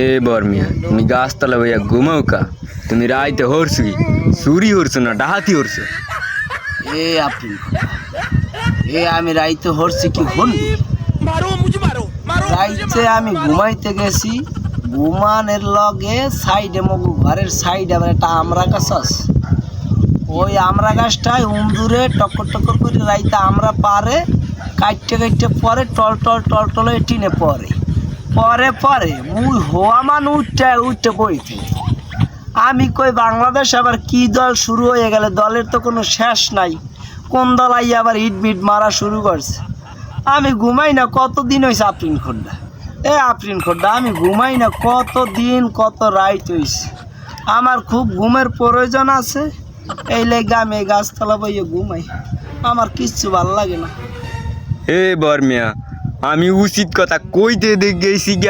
এ বর্মিয়া তুমি গাছতলা বইয়া ঘুমাও কা? তুমি রাইতে হরছু কি? চুরি হরছো না ডাহাতি হরছো? এ আপনি আমি রাইতে হরছি কি হনবি? রাইতে আমি ঘুমাইতে গেছি, ঘুমানের লগে সাইডে মগু ঘরের সাইডে আবার একটা আমড়া গাছ আছে। ওই আমড়া গাছটায় উমদুরে টক্কর টক্কর করে রাইতে আমরা পারে কাটতে কাটতে পরে টল টিনে পরে মুই হওয়া মান উঠতে বইতে। আমি কই বাংলাদেশ আবার কি দল শুরু হয়ে গেলে, দলের তো কোনো শেষ নাই। কোন দল আইয়া আবার হিটবিট মারা শুরু করছে। আমি ঘুমাই না কতদিন হয়েছে আফরিন খোড্ডা আমি ঘুমাই না কতদিন, কত রাইট হয়েছে। আমার খুব ঘুমের প্রয়োজন আছে, এই লেগে আমি এই গাছতলা বইয়ে ঘুমাই। আমার কিচ্ছু ভাল লাগে না। এ বর্মিয়া আমি উচিত কথা কইতে গেছি।